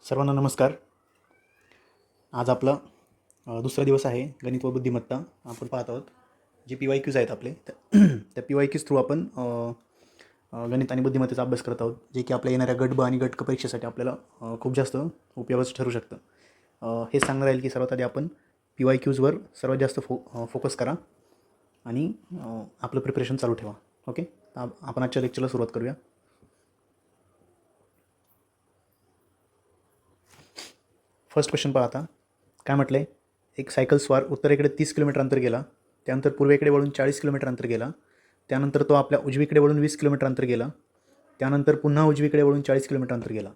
सर्वांना नमस्कार. आज आपला दुसरा दिवस आहे गणित व बुद्धिमत्ता. आपण पाहत आहोत जे PYQs आहेत आपले त्या PYQs थ्रू आपण गणित आणि बुद्धिमत्तेचा अभ्यास करत आहोत, जे की आपल्या येणाऱ्या गट ब आणि गट क परीक्षेसाठी आपल्याला खूप जास्त उपयोगाचं ठरू शकतं. हे सांगणं राहील की सर्वात आधी आपण PYQsवर सर्वात जास्त फोकस करा आणि आपलं प्रिपरेशन चालू ठेवा. ओके, आपण आजच्या लेक्चरला सुरुवात करूया. फर्स्ट क्वेश्चन पहा. आता काय म्हटलं आहे, एक सायकल स्वार उत्तरेकडे 30 किलोमीटर अंतर गेला, त्यानंतर पूर्वेकडे वळून 40 किलोमीटर अंतर गेला, त्यानंतर तो आपल्या उजवीकडे वळून 20 किलोमीटर अंतर गेला, त्यानंतर पुन्हा उजवीकडे वळून 40 किलोमीटर अंतर गेला,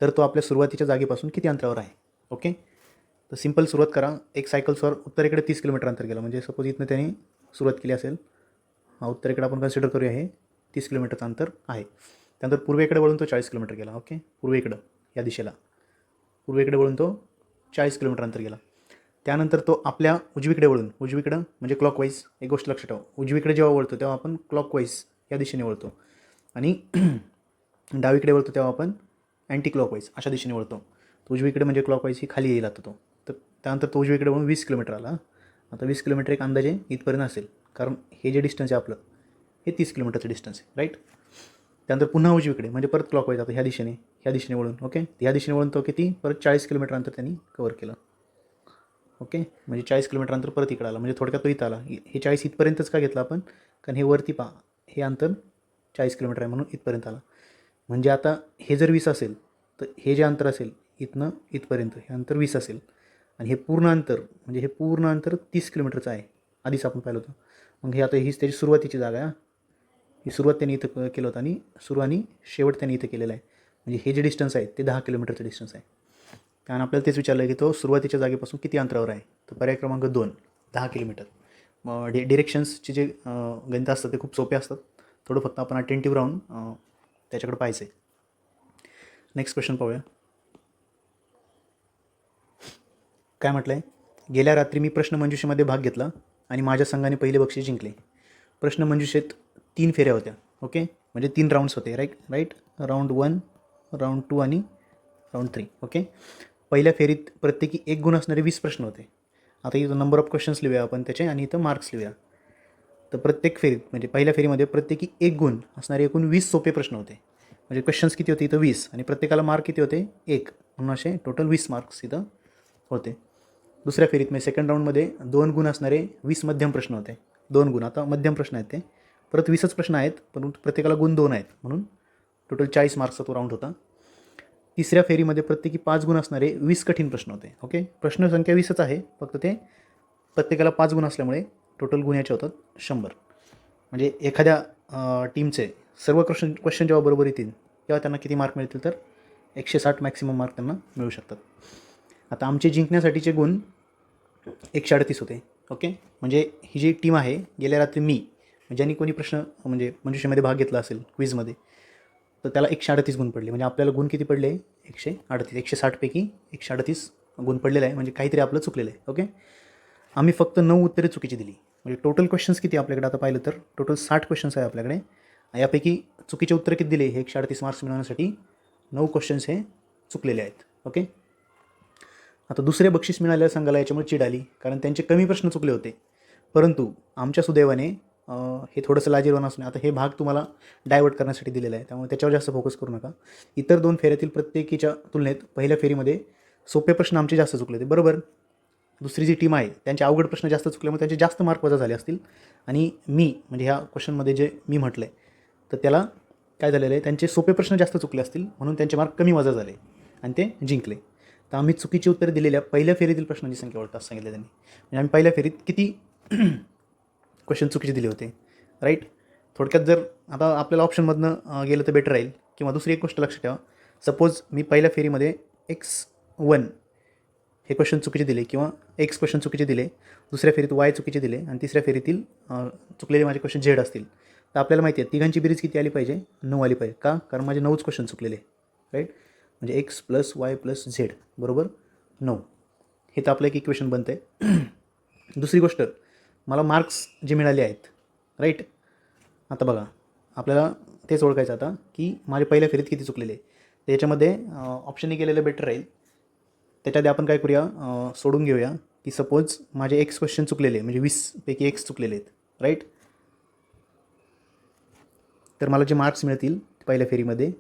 तर तो आपल्या सुरुवातीच्या जागेपासून किती अंतरावर आहे. ओके, तर सिंपल सुरुवात करा. एक सायकल स्वार उत्तरेकडे 30 किलोमीटर अंतर गेला, म्हणजे सपोज इथनं त्याने सुरुवात केली असेल. उत्तरेकडे आपण कन्सिडर करूया, हे 30 किलोमीटरचं अंतर आहे. त्यानंतर पूर्वेकडे वळून तो 40 किलोमीटर गेला. ओके, पूर्वेकडं या दिशेला पूर्वेकडे वळून तो 40 किलोमीटर अंतर गेला. त्यानंतर तो आपल्या उजवीकडं म्हणजे क्लॉकवाईज. एक गोष्ट लक्षात ठेवा, उजवीकडे जेव्हा वळतो तेव्हा आपण क्लॉकवाईज या दिशेने वळतो आणि डावीकडे वळतो तेव्हा आपण अँटी क्लॉकवाईज अशा दिशेने वळतो. तो उजवीकडे म्हणजे क्लॉकवाईज ही खाली येईल आता तो. तर त्यानंतर तो उजवीकडे वळून 20 किलोमीटर आला. आता 20 किलोमीटर एक अंदाजे इथपर्यंत असेल, कारण हे जे डिस्टन्स आहे आपलं हे 30 किलोमीटरचं डिस्टन्स आहे, राईट. त्यानंतर पुन्हा उजवीकडे म्हणजे परत क्लॉकवाईज आता ह्या दिशेने वळून. ओके, ह्या दिशेने वळून तो किती परत 40 किलोमीटर अंतर त्यांनी कवर केलं. ओके, म्हणजे 40 किलोमीटर अंतर परत इकडं आला, म्हणजे थोडक्यात तो इथं आला. हे 40 इथपर्यंतच का घेतलं आपण, कारण हे वरती पहा हे अंतर 40 किलोमीटर आहे म्हणून इथपर्यंत आला. म्हणजे आता हे जर 20 असेल तर हे जे अंतर असेल इथनं इथपर्यंत हे अंतर 20 असेल, आणि हे पूर्ण अंतर 30 किलोमीटरचं आहे, आधीच आपण पाहिलं होतं. मग हे आता हीच त्याची सुरुवातीची जागा आहे. ही सुरुवात त्यांनी इथं केलं होतं आणि सुरू आणि शेवट त्यांनी इथं केलेलं आहे. म्हणजे हे जे डिस्टन्स आहे ते 10 किलोमीटरचं डिस्टन्स आहे. कारण आपल्याला तेच विचारलं आहे की तो सुरुवातीच्या जागेपासून किती अंतरावर आहे. तर पर्याय क्रमांक 2 10 किलोमीटर. मग डिरेक्शन्सचे जे गणित असतात ते खूप सोपे असतात. थोडं फक्त आपण अटेंटिव्ह राहून त्याच्याकडे पाहायचं आहे. नेक्स्ट क्वेश्चन पाहूया. काय म्हटलं आहे, गेल्या रात्री मी प्रश्नमंजुषेमध्ये भाग घेतला आणि माझ्या संघाने पहिले बक्षीस जिंकले. प्रश्नमंजुषेत 3 फेऱ्या होत्या. ओके, म्हणजे 3 राऊंड्स होते, राईट. राऊंड 1, राऊंड 2 आणि राऊंड 3. ओके, पहिल्या फेरीत प्रत्येकी 1 गुण असणारे 20 प्रश्न होते. आता इथं नंबर ऑफ क्वेश्चन्स लिहूया आपण त्याचे आणि इथं मार्क्स लिहूया. तर प्रत्येक फेरीत म्हणजे पहिल्या फेरीमध्ये प्रत्येकी 1 गुण असणारे एकूण 20 सोपे प्रश्न होते. म्हणजे क्वेश्चन्स किती होते इथं 20, आणि प्रत्येकाला मार्क किती होते 1, म्हणून असे टोटल 20 मार्क्स इथं होते. दुसऱ्या फेरीत म्हणजे सेकंड राऊंडमध्ये 2 गुण असणारे 20 मध्यम प्रश्न होते. 2 गुण, आता मध्यम प्रश्न आहेत ते, परत 20च प्रश्न आहेत परंतु प्रत्येकाला गुण 2 आहेत, म्हणून टोटल 40 मार्क्सचा तो राऊंड होता. तिसऱ्या फेरीमध्ये प्रत्येकी 5 गुण असणारे 20 कठीण प्रश्न होते. ओके, प्रश्न संख्या 20च आहे, फक्त ते प्रत्येकाला 5 गुण असल्यामुळे टोटल गुण याचे होतात 100. म्हणजे एखाद्या टीमचे सर्व क्वेश्चन जेव्हा बरोबर येतील तेव्हा त्यांना किती मार्क मिळतील, तर 160 मॅक्सिमम मार्क त्यांना मिळू शकतात. आता आमचे जिंकण्यासाठीचे गुण 138 होते. ओके, म्हणजे ही जी टीम आहे, गेल्या रात्री मी ज्यांनी कोणी प्रश्न म्हणजे मंजुषेमध्ये भाग घेतला असेल क्विजमध्ये, तर त्याला 138 गुण पडले. म्हणजे आपल्याला गुण किती पडले 138. 160पैकी 138 गुण पडलेलं आहे, म्हणजे काहीतरी आपलं चुकलेलं आहे. ओके, आम्ही फक्त 9 उत्तरे चुकीची दिली. म्हणजे टोटल क्वेश्चन्स किती आपल्याकडे आता पाहिलं तर टोटल 60 क्वेश्चन्स आहे आपल्याकडे. यापैकी चुकीचे उत्तर किती दिले, हे 138 मार्क्स मिळवण्यासाठी 9 क्वेश्चन्स हे चुकलेले आहेत. ओके, आता दुसरे बक्षीस मिळालेल्या संघाला याच्यामुळे चिड आली, कारण त्यांचे कमी प्रश्न चुकले होते. परंतु आमच्या सुदैवाने हे थोडंसं लाजीरवाणं असणे, आता हे भाग तुम्हाला डायवर्ट करण्यासाठी दिलेला आहे, त्यामुळे त्याच्यावर जास्त फोकस करू नका. इतर 2 फेऱ्यातील प्रत्येकीच्या तुलनेत पहिल्या फेरीमध्ये सोपे प्रश्न आमचे जास्त चुकले होते, बरोबर. दुसरी जी टीम आहे त्यांचे अवघड प्रश्न जास्त चुकल्यामुळे त्यांचे जास्त मार्क वजा झाले असतील, आणि मी म्हणजे ह्या क्वेश्चनमध्ये जे मी म्हटलं आहे तर त्याला काय झालेलं आहे, त्यांचे सोपे प्रश्न जास्त चुकले असतील म्हणून त्यांचे मार्क कमी वजा झाले आणि ते जिंकले. तर आम्ही चुकीची उत्तरे दिलेल्या पहिल्या फेरीतील प्रश्नांची संख्या ओळखताच सांगितले त्यांनी. म्हणजे आम्ही पहिल्या फेरीत किती क्वेश्चन चुकीचे दिले होते, राईट. थोडक्यात जर आता आपल्याला ऑप्शनमधनं गेलं तर बेटर राहील. किंवा दुसरी एक गोष्ट लक्षात ठेवा, सपोज मी पहिल्या फेरीमध्ये X1 हे क्वेश्चन चुकीचे दिले किंवा X क्वेश्चन चुकीचे दिले, दुसऱ्या फेरीत Y चुकीचे दिले, आणि तिसऱ्या फेरीतील चुकलेले माझे क्वेश्चन Z असतील, तर आपल्याला माहिती आहे तिघांची बेरीज किती आली पाहिजे, 9 आली पाहिजे. का, कारण माझे 9च क्वेश्चन चुकलेले, राईट. म्हणजे X + Y + Z बरोबर 9. हे तर आपलं एक इक्वेशन बनतं आहे. दुसरी गोष्ट, मला मार्क्स जे मिळाले आहेत, राईट. आता बघा आपल्याला तेच ओळखायचं आता की माझे पहिल्या फेरीत किती चुकलेले. तर याच्यामध्ये ऑप्शनने केलेलं बेटर राहील. त्याच्याआधी आपण काय करूया, सोडून घेऊया की सपोज माझे एक्स क्वेश्चन चुकलेले म्हणजे 20पैकी एक्स चुकलेले आहेत, राईट. तर मला जे मार्क्स मिळतील पहिल्या फेरीमध्ये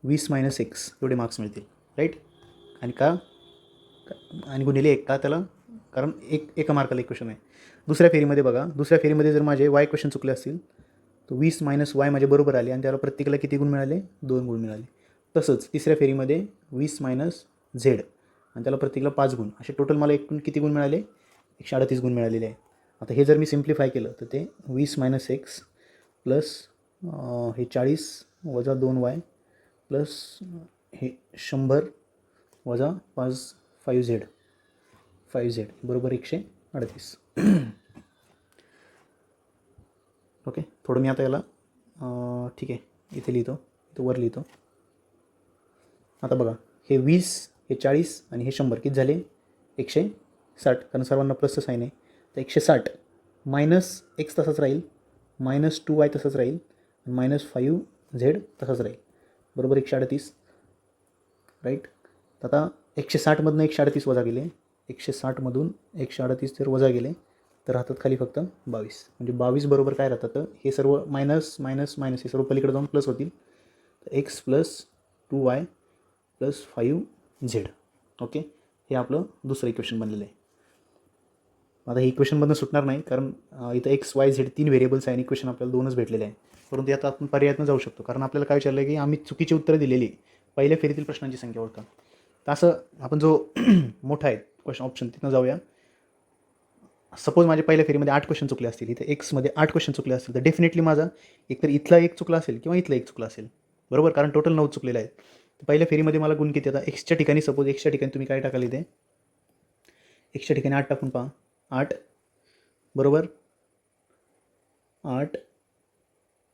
20 - एक्स एवढे मार्क्स मिळतील, राईट. आणि का आणि गुणिले 1 का त्याला, कारण एका मार्काला एक क्वेश्चन आहे. दुसऱ्या फेरीमध्ये बघा, दुसऱ्या फेरीमध्ये जर माझे वाय क्वेश्चन चुकले असतील तर 20 - वाय माझे बरोबर आले आणि त्याला प्रत्येकाला किती गुण मिळाले, 2 गुण मिळाले. तसंच तिसऱ्या फेरीमध्ये 20 - झेड आणि त्याला प्रत्येकाला 5 गुण, असे टोटल मला एकूण किती गुण मिळाले, 138 गुण मिळालेले आहे. आता हे जर मी सिम्प्लिफाय केलं तर ते 20 - एक्स प्लस हे 40 वजा 2y प्लस हे 100 वजा 5z बरोबर 138. ओके, थोडं मी आता याला ठीक आहे इथे लिहितो, इथं वर लिहितो. आता बघा, हे 20 हे 40 आणि हे 100 किती झाले, 160, कारण सर्वांना प्लसचं साईन आहे. तर 160 मायनस एक्स तसाच राहील, -2y तसंच राहील, -5z तसंच राहील, बरोबर 138, राईट. आता 160मधून 138 वजा गेले, 160मधून 138 जर वजा गेले तर राहतात खाली फक्त 22. म्हणजे 22 बरोबर काय राहतात, हे सर्व मायनस मायनस मायनस हे सर्व पलीकडे जाऊन प्लस होतील. तर x plus 2y plus 5z. Okay, हे आपलं दुसरं इक्वेशन बनलेलं आहे. आता हे इक्वेशनमधून सुटणार नाही, कारण इथं एक्स वाय झेड 3 व्हेरिएबल्स आहे आणि इक्वेशन आपल्याला 2च भेटलेले आहे. परंतु आता आपण पर्यायातनं जाऊ शकतो, कारण आपल्याला काय विचारलं आहे की आम्ही चुकीची उत्तरं दिलेली पहिल्या फेरीतील प्रश्नांची संख्या ओळखा. तर असं आपण जो मोठा आहे क्वेश्चन ऑप्शन तिथनं जाऊया. सपोज माझ्या पहिल्या फेरीमध्ये 8 क्वेश्चन चुकले असतील, इथे एक्समध्ये 8 क्वेश्चन चुकले असतील, तर डेफिनेटली माझा एकतर इथला एक चुकला असेल किंवा इथला एक चुकला असेल, बरोबर, कारण टोटल 9 चुकलेला आहे. तर पहिल्या फेरीमध्ये मला गुण किती, आता एक्सच्या ठिकाणी सपोज एक्सच्या ठिकाणी तुम्ही काय टाकाल, इथे एक्सच्या ठिकाणी 8 टाकून पहा, 8 बरोबर 8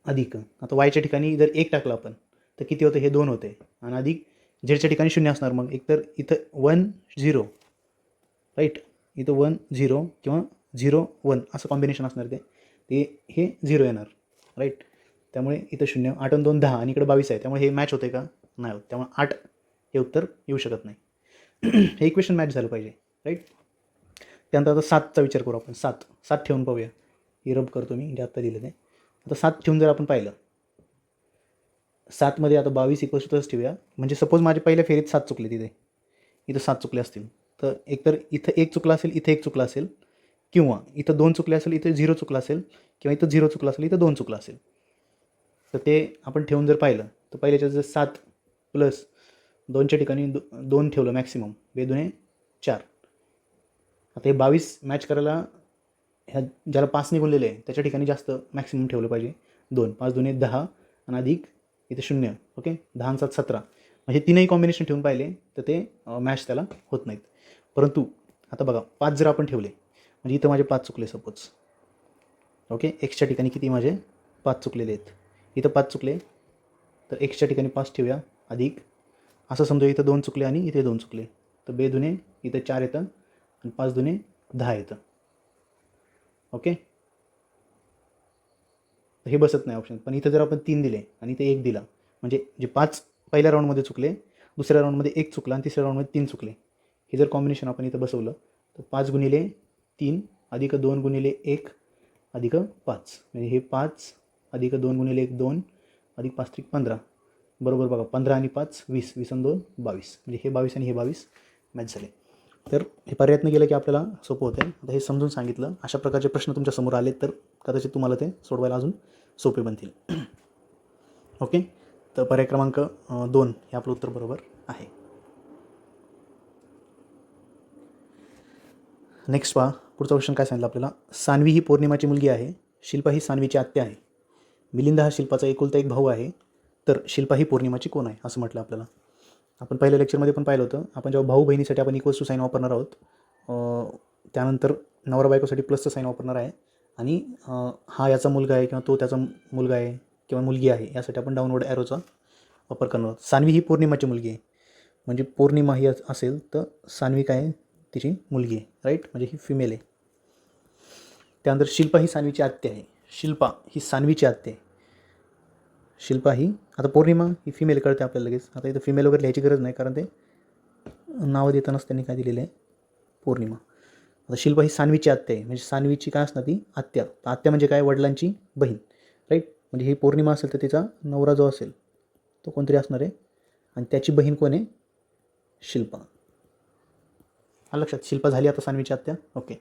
अधिक, आता वायच्या ठिकाणी जर 1 टाकलं आपण तर किती होतं, हे 2 होते, आणि अधिक झेडच्या ठिकाणी 0 असणार. मग एकतर इथं 1 0, राईट, इथं 1 0 किंवा 0 1 असं कॉम्बिनेशन असणार, ते हे 0 येणार, राईट. त्यामुळे इथं 0, 8 आणि 2 10 आणि इकडे 22 आहे, त्यामुळे हे मॅच होते का, नाही होत. त्यामुळे 8 हे उत्तर येऊ शकत नाही. हे इक्वेशन मॅच झालं पाहिजे, राईट. त्यानंतर आता 7चा विचार करू आपण. 7 ठेवून पाहूया, ही रब करतो मी जे आत्ता दिलं ते. आता 7 ठेवून जर आपण पाहिलं, 7मध्ये आता 22 इक्वल्स ठेवूया. म्हणजे सपोज माझे पहिल्या फेरीत 7 चुकले, इथं 7 चुकले असतील, तर एकतर इथं 1 चुकला असेल, इथं 1 चुकला असेल, किंवा इथं 2 चुकले असेल, इथं 0 चुकला असेल, किंवा इथं 0 चुकला असेल, इथं 2 चुकला असेल. तर ते आपण ठेवून जर पाहिलं तर पहिल्याच्या जर 7 प्लस 2च्या ठिकाणी 2 ठेवलं मॅक्सिमम, 2 दुणे 4. आता हे 22 मॅच करायला ह्या ज्याला 5ने गुणलेलं आहे त्याच्या ठिकाणी जास्त मॅक्सिमम ठेवलं पाहिजे, 2. 5 दुणे 10 आणि अधिक इथे 0. ओके, 10 आणि 7 17. म्हणजे तीनही कॉम्बिनेशन ठेवून पाहिले तर ते मॅच त्याला होत नाहीत. परंतु आता बघा, 5 जर आपण ठेवले म्हणजे इथं माझे 5 चुकले सपोज, ओके, एक्सच्या ठिकाणी किती माझे 5 चुकलेले आहेत, इथं 5 चुकले, तर एक्सच्या ठिकाणी 5 ठेवूया, अधिक असं समजा इथं 2 चुकले आणि इथे 2 चुकले, तर 2 दुणे इथं 4 येतं आणि 5 दुणे 10 येतं. ओके, हे बसत नाही ऑप्शन. पण इथं जर आपण 3 दिले आणि इथे 1 दिला, म्हणजे जे 5 पहिल्या राऊंडमध्ये चुकले, दुसऱ्या राऊंडमध्ये 1 चुकला आणि तिसऱ्या राऊंडमध्ये 3 चुकले, हे जर कॉम्बिनेशन आपण इथं बसवलं तर 5 गुणिले 3 अधिक 2 गुणिले 1 अधिक 5, म्हणजे हे 5 अधिक 2 गुणिले 1 2 अधिक 5 त्रिक 15, बरोबर बघा 15 आणि 5 20, 20 आणि 2 22, म्हणजे हे 22 आणि हे 22 मॅच झाले. तर हे प्रयत्न केलं की आपल्याला सोपं होतं. आता हे समजून सांगितलं, अशा प्रकारचे प्रश्न तुमच्यासमोर आले तर कदाचित तुम्हाला ते सोडवायला अजून सोपे बनतील. ओके, तर पर्याय क्रमांक 2 हे आपलं उत्तर बरोबर आहे. नेक्स्ट पहा, पुढचा क्वेश्चन काय सांगितलं आपल्याला. सान्वी ही पौर्णिमाची मुलगी आहे, शिल्पा ही सान्वीची आत्या आहे, मिलिंद हा शिल्पाचा एकुलता एक भाऊ आहे, तर शिल्पा ही पौर्णिमाची कोण आहे असं म्हटलं आपल्याला. आपण पहिल्या लेक्चरमध्ये पण पाहिलं होतं, आपण जेव्हा भाऊ बहिणीसाठी आपण इक्वल्स टू साईन वापरणार आहोत, त्यानंतर नवरा बायकोसाठी प्लसचं साईन वापरणार आहे, आणि हा याचा मुलगा आहे किंवा तो त्याचा मुलगा आहे किंवा मुलगी आहे यासाठी आपण डाऊनवर्ड ॲरोचा वापर करणार आहोत. सान्वी ही पौर्णिमाची मुलगी आहे, म्हणजे पौर्णिमा ही असेल तर सान्वी काय आहे, तिची मुलगी आहे, राईट, म्हणजे ही फिमेल आहे. त्यानंतर शिल्पा ही सान्वीची आत्या आहे, शिल्पा ही सान्वीची आत्या आहे, शिल्पा ही, आता पौर्णिमा ही फिमेल कळते आपल्याला लगेच. आता इथं फिमेल वगैरे लिहायची गरज नाही, कारण ते नाव देतानाच त्यांनी काय दिलेलं आहे, पौर्णिमा. आता शिल्पा ही सानवीची आत्या आहे, म्हणजे सानवीची काय असणार ती आत्या. आत्या म्हणजे काय, वडिलांची बहीण, राईट. म्हणजे ही पौर्णिमा असेल तर तिचा नवरा जो असेल तो कोणतरी असणार आहे, आणि त्याची बहीण कोण आहे, शिल्पा. हा लक्षात, शिल्पा झाली आता सानवीची आत्या. ओके.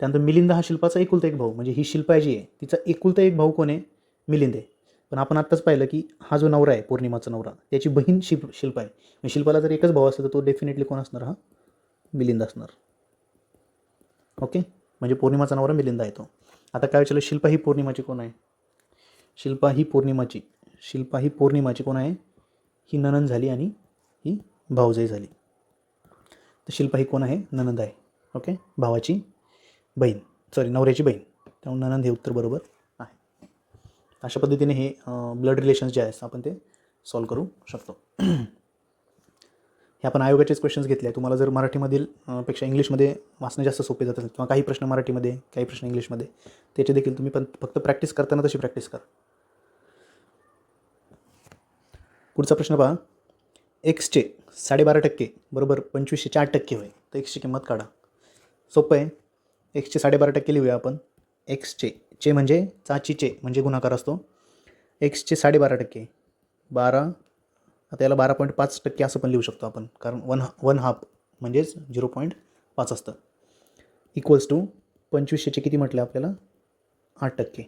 त्यानंतर मिलिंद हा शिल्पाचा एकुलता एक भाऊ, म्हणजे ही शिल्पा जी आहे तिचा एकुलता एक भाऊ कोण आहे, मिलिंद आहे. पण आपण आत्ताच पाहिलं की हा जो नवरा आहे, पौर्णिमाचा नवरा, त्याची बहीण शिल्पा आहे. म्हणजे शिल्पाला जर एकच भाऊ असेल तर तो डेफिनेटली कोण असणार, हा मिलिंद असणार. ओके. म्हणजे पौर्णिमाचा नवरा मिलिंद आहे तो. आता काय विचारलं, शिल्पा ही पौर्णिमाची कोण आहे, शिल्पा ही पौर्णिमाची कोण आहे, ही नणंद झाली आणि ही भाऊजाई झाली. तर शिल्पा ही कोण आहे, नणंद आहे. ओके, भावाची बहीण, नवऱ्याची बहीण, त्यामुळे नणंद हे उत्तर बरोबर आहे. अशा पद्धतीने हे ब्लड रिलेशन्स जे आहेत आपण ते सॉल्व करू शकतो. हे आपण आयोगाचेच क्वेश्चन्स घेतले आहे. तुम्हाला जर मराठीमधील पेक्षा इंग्लिशमध्ये वाचणं जास्त सोपे जात असेल, किंवा काही प्रश्न मराठीमध्ये काही प्रश्न इंग्लिशमध्ये, त्याचे देखील तुम्ही पण फक्त प्रॅक्टिस करताना तशी प्रॅक्टिस करा. पुढचा प्रश्न पहा, एक्सचे 12.5% बरोबर 25चे 8% होय, तर एक्सची किंमत काढा. सोपं आहे. एक्सचे 12.5% लिहूया आपण. एक्सचे म्हणजे चाचीचे म्हणजे गुणाकार असतो. एक्सचे 12.5%, 12, आता याला 12.5% असं पण लिहू शकतो आपण, कारण वन हाफ म्हणजेच 0.5 असतं. इक्वल्स टू 25चे किती म्हटलं आपल्याला, 8%.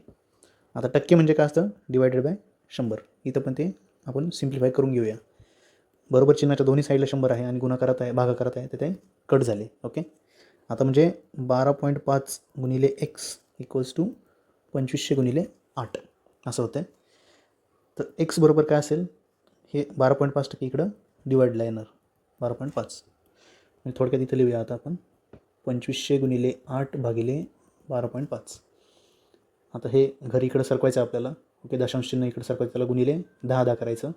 आता टक्के म्हणजे काय असतं, डिवायडेड बाय 100. इथं पण ते आपण सिम्प्लिफाय करून घेऊया. बरोबर चिन्हाच्या दोन्ही साईडला 100 आहे आणि गुणाकारात आहे, भागाकारात आहे, तर ते कट झाले. ओके. आता म्हणजे 12.5 गुणिले एक्स इक्वल्स टू 2500 गुणिले 8 असं होतं. तर एक्स बरोबर काय असेल, हे 12.5% इकडं डिवाइडला येणार, 12.5. म्हणजे थोडक्यात इथं लिहूया आता आपण, 2500 गुणिले 8 भागिले 12.5. आता हे घरी इकडं सरकवायचं आपल्याला. ओके, दशांश चिन्ह इकडं सरकवायचं, त्याला गुणिले 10 करायचं.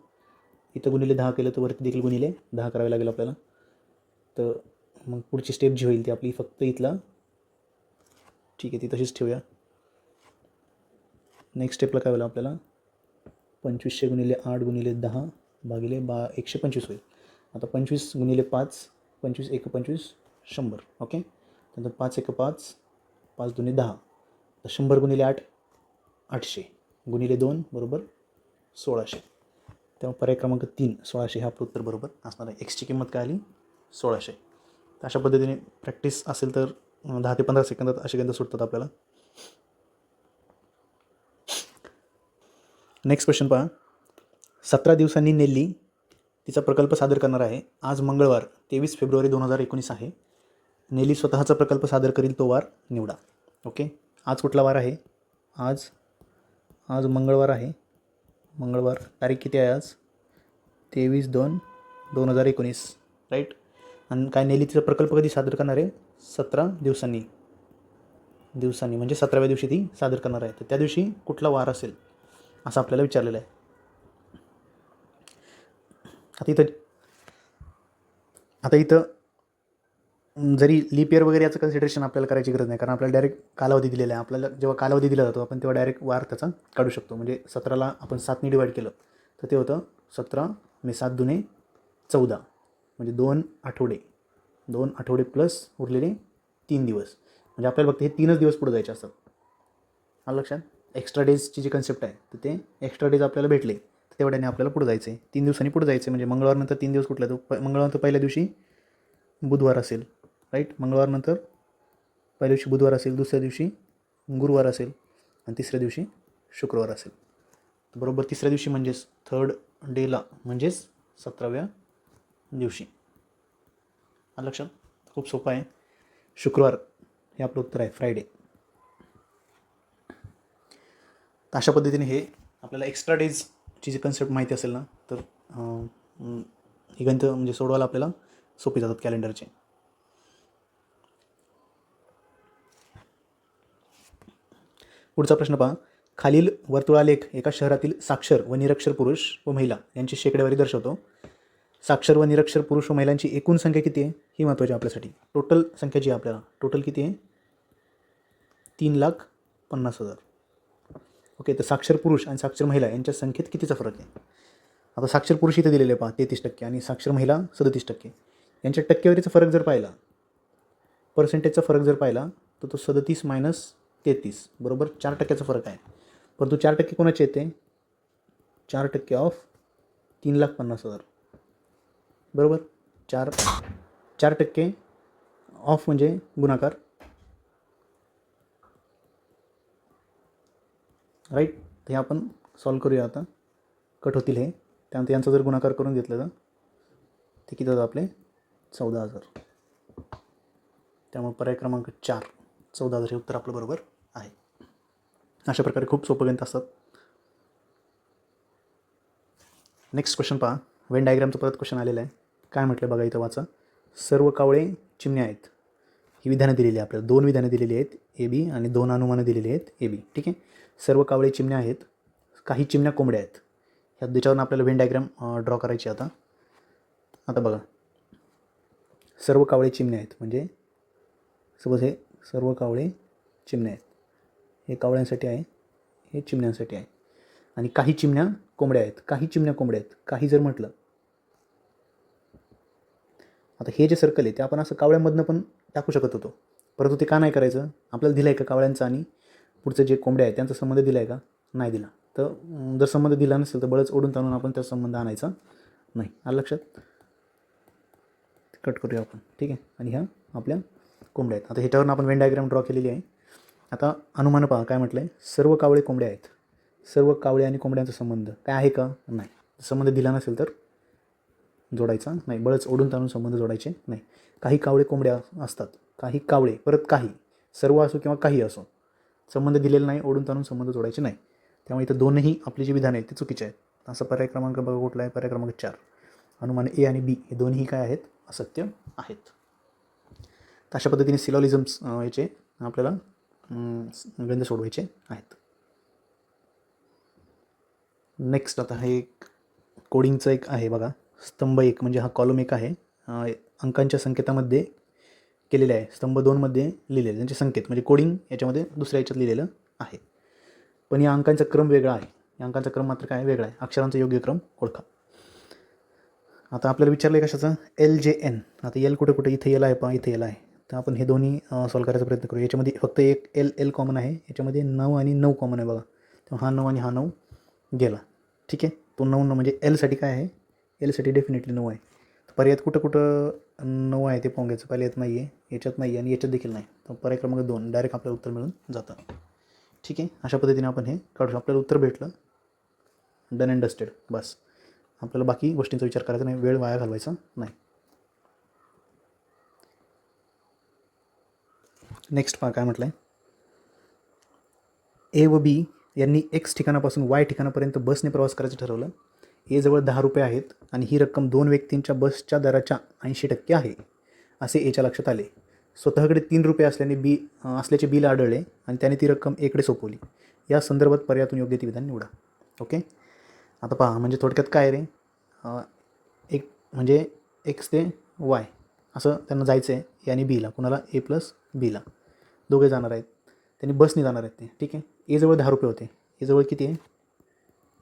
इथं गुणिले 10 केलं तर वरती देखील गुणिले 10 करावे लागेल आपल्याला. तर मग पुढची स्टेप जी होईल ती आपली फक्त इथला, ठीक आहे, ती तशीच ठेवूया. नेक्स्ट स्टेपला काय होईल आपल्याला, 2500 गुणिले 8 गुणिले 10 भागिले 125 होईल. आता 25 गुणिले 5, 25 1 25, 100. ओके. नंतर 5 1 5, 5 2 10, तर 100 गुणिले 8 800 गुणिले 2 बरोबर 1600. तेव्हा पर्याय क्रमांक 3 1600 हा उत्तर बरोबर असणार आहे. एक्सची किंमत काय आली, 1600. तर अशा पद्धतीने प्रॅक्टिस असेल तर 10 ते 15 सेकंदात असे गणितं सुटतात आपल्याला. नेक्स्ट क्वेश्चन पहा, 17 दिवसांनी नेल्ली तिचा प्रकल्प सादर करणार आहे. आज मंगळवार 23 फेब्रुवारी 2019 आहे. नेली स्वतःचा प्रकल्प सादर करील तो वार निवडा. ओके. आज कुठला वार आहे, आज मंगळवार आहे. मंगळवार, तारीख किती आहे आज, 23/2/2019, राईट. आणि काय, नेली तिचा प्रकल्प कधी सादर करणार आहे, 17 दिवसांनी म्हणजे 17व्या दिवशी ती सादर करणार आहे. तर त्या दिवशी कुठला वार असेल असं आपल्याला विचारलेलं आहे. आता इथं जरी लीप इयर वगैरे याचं कन्सिडरेशन आपल्याला करायची गरज नाही, कारण आपल्याला डायरेक्ट कालावधी दिलेला आहे. आपल्याला जेव्हा कालावधी दिला जातो आपण तेव्हा डायरेक्ट वार त्याचा काढू शकतो. म्हणजे 17ला आपण 7ने डिवाईड केलं तर ते होतं 17 मे 7 दुने 14, म्हणजे 2 आठवडे प्लस उरलेले 3 दिवस. म्हणजे आपल्याला फक्त हे 3च दिवस पुढे जायचे असतात. आलं लक्षात. एक्स्ट्रा डेजची जी कन्सेप्ट आहे तर ते एक्स्ट्रा डेज आपल्याला भेटले तर तेवढ्याने आपल्याला पुढे जायचं आहे. 3 दिवसांनी पुढे जायचं आहे. म्हणजे मंगळवारनंतर 3 दिवस कुठला, तर मंगळवारनंतर पहिल्या दिवशी बुधवार असेल, राईट. मंगळवारनंतर पहिल्या दिवशी बुधवार असेल, दुसऱ्या दिवशी गुरुवार असेल आणि तिसऱ्या दिवशी शुक्रवार असेल. बरोबर तिसऱ्या दिवशी म्हणजेच 3rd डेला म्हणजेच 17व्या दिवशी. आलं लक्षात. खूप सोपं आहे. शुक्रवार हे आपलं उत्तर आहे, फ्रायडे. अशा पद्धतीने हे आपल्याला एक्स्ट्रा डेजची जी कन्सेप्ट माहिती असेल ना, तर ही गणितं म्हणजे सोडवायला आपल्याला सोपी जातात कॅलेंडरचे. पुढचा प्रश्न पहा, खालील वर्तुळालेख एका शहरातील साक्षर व निरक्षर पुरुष व महिला यांची शेकडेवारी दर्शवतो. साक्षर व निरक्षर पुरुष व महिलांची एकूण संख्या किती आहे ही महत्त्वाची आपल्यासाठी. टोटल संख्या जी आपल्याला टोटल किती आहे, 3,50,000. ओके, तर साक्षर पुरुष आणि साक्षर महिला यांच्या संख्येत कितीचा फरक आहे? आता साक्षर पुरुष इथं दिलेले पहा 33% आणि साक्षर महिला 37%. यांच्या टक्केवारीचा फरक जर पाहिला, पर्सेंटेजचा फरक जर पाहिला तर तो 37 - 33 बरोबर 4% फरक आहे. परंतु 4% कोणाचे येते? 4% ऑफ 3,50,000 बरोबर. 4% ऑफ म्हणजे गुणाकार, राईट. हे आपण सॉल्व करूया आता. कट होतील हे. त्यानंतर यांचा जर गुणाकार करून घेतलं तर ते किती होतं आपले? 14,000. त्यामुळे पर्याय क्रमांक 4 14,000 हे उत्तर आपलं बरोबर आहे. अशा प्रकारे खूप सोपं गणित असतात. नेक्स्ट क्वेश्चन पहा. वेन डायग्रामचं परत क्वेश्चन आलेलं आहे. काय म्हटलं बघा इथं वाचा. सर्व कावळे चिमण्या आहेत. ही विधानं दिलेली आहे आपल्याला. 2 विधानं दिलेली आहेत AB आणि 2 अनुमानं दिलेली आहेत AB. ठीक आहे. सर्व कावळे चिमण्या आहेत. काही चिमण्या कोंबड्या आहेत. ह्या त्याच्यावरून आपल्याला वेन डायग्राम ड्रॉ करायची आता. आता बघा, सर्व कावळे चिमण्या आहेत म्हणजे सपोज हे सर्व कावळे चिमण्या आहेत. हे कावळ्यांसाठी आहे, हे चिमण्यांसाठी आहे. आणि काही चिमण्या कोंबड्या आहेत. काही चिमण्या कोंबड्या आहेत. काही जर म्हटलं, आता हे जे सर्कल आहे ते आपण असं कावळ्यांमधनं पण टाकू शकत होतो. परंतु ते का नाही करायचं? आपल्याला दिलं आहे का कावळ्यांचा आणि पुढचं जे कोंबड्या आहेत त्यांचा संबंध दिला आहे का? नाही दिला. तर जर संबंध दिला नसेल तर बळच ओढून ताणून आपण त्याचा संबंध आणायचा नाही. आलं लक्षात? कट करूया आपण. ठीक आहे. आणि ह्या आपल्या कोंबड्या आहेत. आता ह्याच्यावरून आपण वेन डायग्राम ड्रॉ केलेली आहे. आता अनुमान पहा काय म्हटलं आहे. सर्व कावळे कोंबड्या आहेत. सर्व कावळे आणि कोंबड्यांचा संबंध काय आहे का? नाही. संबंध दिला नसेल तर जोडायचा नाही. बळच ओढून ताणून संबंध जोडायचे नाही. काही कावळे कोंबड्या असतात. काही कावळे परत काही, सर्व असो किंवा काही असो, संबंध दिलेला नाही, ओढून ताणून संबंध जोडायचे नाही. त्यामुळे इथं दोनही आपली जी विधान आहेत ते चुकीचे आहेत. असा पर्याय क्रमांक बघा कुठला आहे? पर्याय क्रमांक 4. अनुमान A आणि B हे दोन्ही काय आहेत? असत्य आहेत. तर अशा पद्धतीने सिलॉलिझम्स याचे आपल्याला गणित सोडवायचे आहेत. नेक्स्ट आता हे एक कोडिंगचं एक आहे बघा. स्तंभ 1 म्हणजे हा कॉलम 1 आहे. अंकांच्या संकेतामध्ये केलेले आहे. स्तंभ 2 मध्ये लिहिलेले त्यांचे संकेत म्हणजे कोडिंग याच्यामध्ये दुसऱ्या याच्यात लिहिलेलं आहे. पण या अंकांचा क्रम वेगळा आहे. या अंकांचा क्रम मात्र काय वेगळा आहे. अक्षरांचा योग्य क्रम ओळखा. आता आपल्याला विचारलं आहे कशाचं? LJN. आता L कुठे कुठे? इथे L आहे पहा, इथे L आहे. तर आपण हे दोन्ही सॉल्व करायचा प्रयत्न करू. याच्यामध्ये फक्त एक L कॉमन आहे. याच्यामध्ये 9 आणि 9 कॉमन आहे बघा. तर हा 9 आणि हा 9 गेला. ठीक आहे. तो 9 म्हणजे Lसाठी काय आहे? Lसाठी डेफिनेटली 9 आहे. पर्यायात कुठं कुठं 9 आहे ते पाहून घ्यायचं. पर्यायात नाही आहे, याच्यात नाही आहे आणि याच्यात देखील नाही. तर पर्याय क्रमांक 2 डायरेक्ट आपल्याला उत्तर मिळून जातं. ठीक आहे. अशा पद्धतीने आपण हे काढू. आपल्याला उत्तर भेटलं. Done and dusted. बस. आपल्याला बाकी गोष्टींचा विचार करायचा नाही. वेळ वाया घालवायचा नाही. नेक्स्ट पहा काय म्हटलं आहे. A व B यांनी X ठिकाणापासून Y ठिकाणापर्यंत बसने प्रवास करायचं ठरवलं. A जवळ 10 रुपये आहेत आणि ही रक्कम 2 व्यक्तींच्या बसच्या दराच्या 80% आहे असे Aच्या लक्षात आले. स्वतःकडे 3 रुपये असल्याचे Bला आढळले आणि त्याने ती रक्कम Aकडे सोपवली. या संदर्भात पर्यायातून योग्य ती विधान निवडा. ओके. आता पहा म्हणजे थोडक्यात काय रे, एक म्हणजे X ते Y असं त्यांना जायचं आहे. A आणि Bला. कुणाला? A प्लस Bला. दोघे जाणार आहेत. त्यांनी बसने जाणार आहेत ते. ठीक आहे. A जवळ 10 रुपये होते. A जवळ किती आहे?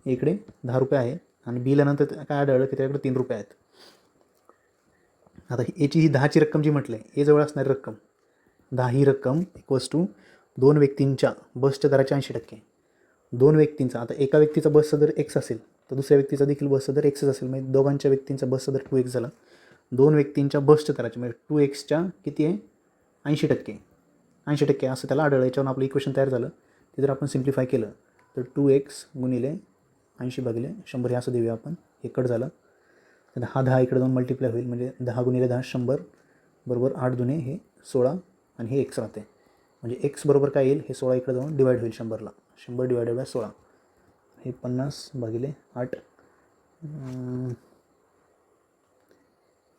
इकडे 10 रुपये आहे आणि Bला नंतर काय आढळलं की त्याच्याकडे 3 रुपये आहेत. आता Aची ही 10ची रक्कम जी म्हटलं आहे, A जवळ असणारी रक्कम 10 ही रक्कम इक्वल्स टू 2 व्यक्तींच्या बसच्या दराच्या 80%. 2 व्यक्तींचा, आता एका व्यक्तीचा बसचा दर X असेल तर दुसऱ्या व्यक्तीचा देखील बसचा दर Xच असेल. म्हणजे दोघांच्या व्यक्तींचा बसचा दर 2X झाला. 2 व्यक्तींच्या बसच्या दराचे म्हणजे 2Xच्या किती आहे? 80%. 80% असं त्याला आढळलं. याच्यावरून आपलं इक्वेशन तयार झालं. ते जर आपण सिम्प्लिफाय केलं तर 2X गुणिले 80 भागिले 100 हे असं देऊया आपण. हे कट झालं. तर हा 10 इकडे जाऊन मल्टिप्लाय होईल म्हणजे 10 गुणिले 10 100 बरोबर 8 दुने हे 16 आणि हे X राहते. म्हणजे X बरोबर काय येईल? हे 16 इकडे जाऊन डिवाईड होईल 100ला. 100 डिवायडेड बाय 16 हे 50 भागिले 8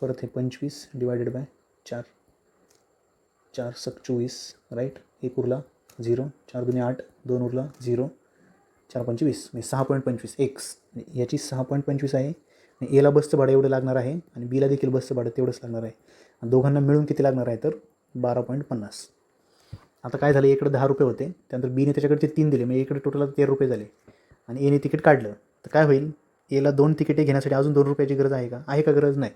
परत हे 25 डिवायडेड बाय 4 4 7 24 राईट. 1 उरला 0. 4 दुने 8 2 उरला 0. 4 25 म्हणजे 6.25 X. याची 6.25 आहे. Aला बसचं भाडं एवढं लागणार आहे आणि Bला देखील बसचं भाडं तेवढंच लागणार आहे. आणि दोघांना मिळून किती लागणार आहे तर 12.50. आता काय झालं, इकडे 10 रुपये होते, त्यानंतर बीने त्याच्याकडचे 3 दिले, म्हणजे इकडे टोटल 13 रुपये झाले आणि एने तिकीट काढलं. तर काय होईल, एला 2 तिकिटे घेण्यासाठी अजून 2 रुपयाची गरज आहे का? आहे का गरज? नाही.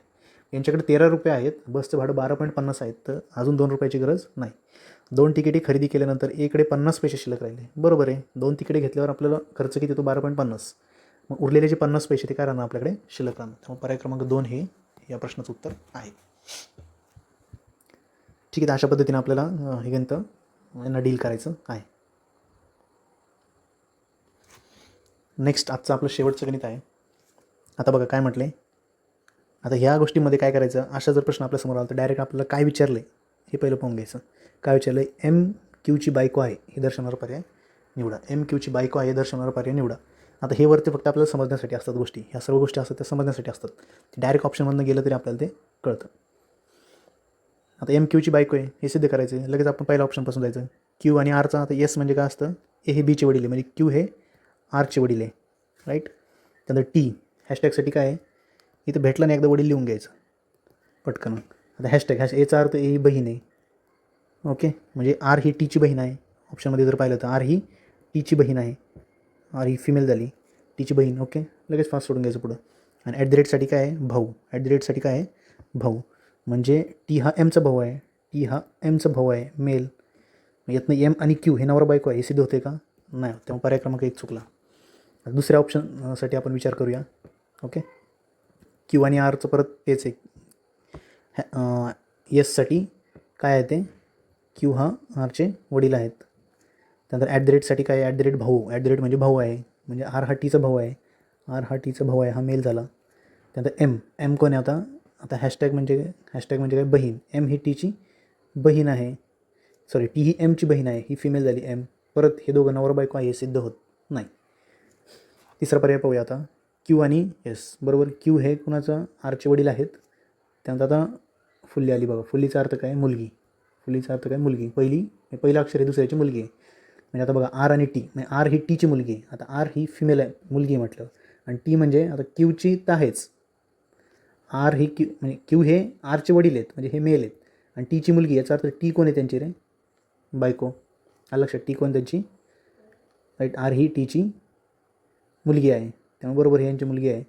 यांच्याकडे 13 रुपये आहेत, बसचं भाडं 12.50 आहेत, तर अजून 2 रुपयाची गरज नाही. 2 तिकिटे खरेदी केल्यानंतर इकडे 50 पैसे शिल्लक राहिले. बरोबर आहे, 2 तिकिटे घेतल्यावर आपल्याला खर्च किती येतो? 12.50. मग उरलेले जे 50 पैसे ते काय राहणार आपल्याकडे? शिल्लक राहणार. त्यामुळे पर्याय क्रमांक 2 हे या प्रश्नाचं उत्तर आहे. ठीक आहे, तर अशा पद्धतीने आपल्याला हे गणित यांना डील करायचं आहे. नेक्स्ट आजचं आपलं शेवटचं गणित आहे. आता बघा काय म्हटलं आहे. आता ह्या गोष्टीमध्ये काय करायचं, अशा जर प्रश्न आपल्यासमोर आला तर डायरेक्ट आपल्याला काय विचारलं आहे हे पहिलं पाहून घ्यायचं. काय विचारलं आहे? एम क्यूची बायको आहे हे दर्शवणारा पर्याय निवडा. एम क्यूची बायको आहे हे दर्शवणारा पर्याय निवडा. आता हे वरती फक्त आपल्याला समजण्यासाठी असतात गोष्टी, ह्या सर्व गोष्टी असतात त्या समजण्यासाठी असतात. डायरेक्ट ऑप्शनमधून गेलं तरी आपल्याला ते कळतं. आता एम क्यूची बायको आहे हे सिद्ध करायचं आहे, लगेच आपण पहिल्या ऑप्शनपासून जायचं. क्यू आणि आरचा आता एस म्हणजे काय असतं, ए हे बीचे वडील आहे, म्हणजे क्यू हे आरचे वडील आहे, राईट. त्यानंतर टी हॅशटॅगसाठी काय आहे, इथं भेटलं नाही एकदा वडील लिहून घ्यायचं पटकन. आता हॅशटॅग एचा अर्थ ए ही बहीण आहे, ओके, म्हणजे आर ही टीची बहीण आहे. ऑप्शनमध्ये जर पाहिलं तर आर ही टीची बहीण आहे, आर ही फिमेल झाली, टीची बहीण, ओके, लगेच फास्ट सोडून घ्यायचं पुढं. आणि ॲट द रेटसाठी काय आहे? भाऊ. ॲट द रेटसाठी काय आहे? भाऊ, म्हणजे टी हा एमचा भाऊ आहे, टी हा एमचा भाऊ आहे, मेल. यातनं एम आणि क्यू हे नवरा बायको आहे हे सिद्ध होते का? नाही. तेव्हा पर्याय क्रमांक 1 चुकला. दुसऱ्या ऑप्शनसाठी आपण विचार करूया, ओके. क्यू आणि आरचं परत तेच आहे. एससाठी काय आहे ते? क्यू हा आरचे वडील आहेत. त्यानंतर ॲट द रेटसाठी काय आहे? ॲट द रेट भाऊ. ॲट द रेट म्हणजे भाऊ आहे, म्हणजे आर हा टीचा भाऊ आहे, आर हा टीचा भाऊ आहे, हा मेल झाला. त्यानंतर एम कोण आहे आता हॅशटॅग म्हणजे काय? बहीण. एम ही टीची बहीण आहे, सॉरी टी ही एमची बहीण आहे, ही फिमेल झाली एम. परत हे दोघं नवरा बायको आहे हे सिद्ध होत नाही. तिसरा पर्याय पाहूया आता, क्यू आणि एस. बरोबर, क्यू हे कुणाचं? आरचे वडील आहेत. त्यानंतर आता फुल्ली आली बघा. फुल्लीचा अर्थ काय? मुलगी. फुल्लीचा अर्थ काय? मुलगी. पहिलं अक्षर आहे दुसऱ्याची मुलगी आहे. म्हणजे आता बघा आर आणि टी, म्हणजे आर ही टीची मुलगी आहे. आता आर ही फिमेल आहे, मुलगी आहे म्हटलं, आणि टी म्हणजे आता क्यूची तर आहेच. आर ही क्यू म्हणजे क्यू हे आरचे वडील आहेत, म्हणजे हे मेल आहेत, आणि टीची मुलगी. याचा अर्थ टी कोण आहे त्यांची रे? बायको. आलं लक्षात? टी कोण त्यांची? राईट, आर ही टीची मुलगी आहे, त्यामुळे बरोबर हे यांची मुलगी आहे.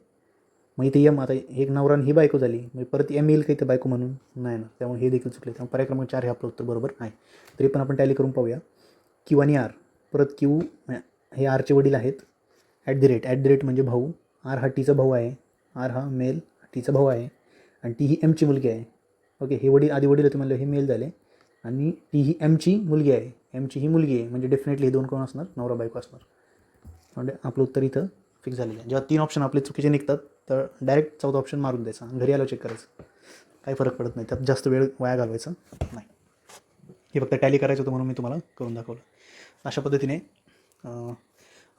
मग इथे एम, आता एक नवरा ही बायको झाली, म्हणजे परत एम येईल का इथं बायको म्हणून? नाही ना, त्यामुळे हे देखील चुकले. त्यामुळे पर्याय क्रमांक 4 हे आपलं उत्तर बरोबर आहे. तरी पण आपण टॅली करून पाहूया. क्यू आणि आर, परत क्यू हे आरचे वडील आहेत. ॲट द रेट म्हणजे भाऊ. आर हा टीचा भाऊ आहे, आर हा मेल टीचा भाऊ आहे, आणि टी ही एमची मुलगी आहे, ओके. हे आधी वडील होते म्हणलं, हे मेल झाले, आणि टी ही एमची मुलगी आहे, एमची ही मुलगी आहे, म्हणजे डेफिनेटली हे दोन कोण असणार? नवरा बायको असणार. म्हणजे आपलं उत्तर इथं फिक्स झालेलं आहे. जेव्हा 3 ऑप्शन आपले चुकीचे निघतात तर डायरेक्ट 4था ऑप्शन मारून द्यायचा, घरी आलं चेक करायचं, काही फरक पडत नाही, त्यात जास्त वेळ वाया घालवायचा नाही. हे फक्त टॅली करायचं होतं म्हणून मी तुम्हाला करून दाखवलं. अशा पद्धतीने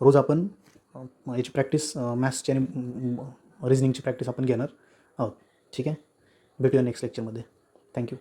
रोज आपण याची प्रॅक्टिस, मॅथ्सची आणि रिजनिंगची प्रॅक्टिस आपण घेणार आहोत. ठीक आहे, भेटूया नेक्स्ट लेक्चरमध्ये. थँक्यू.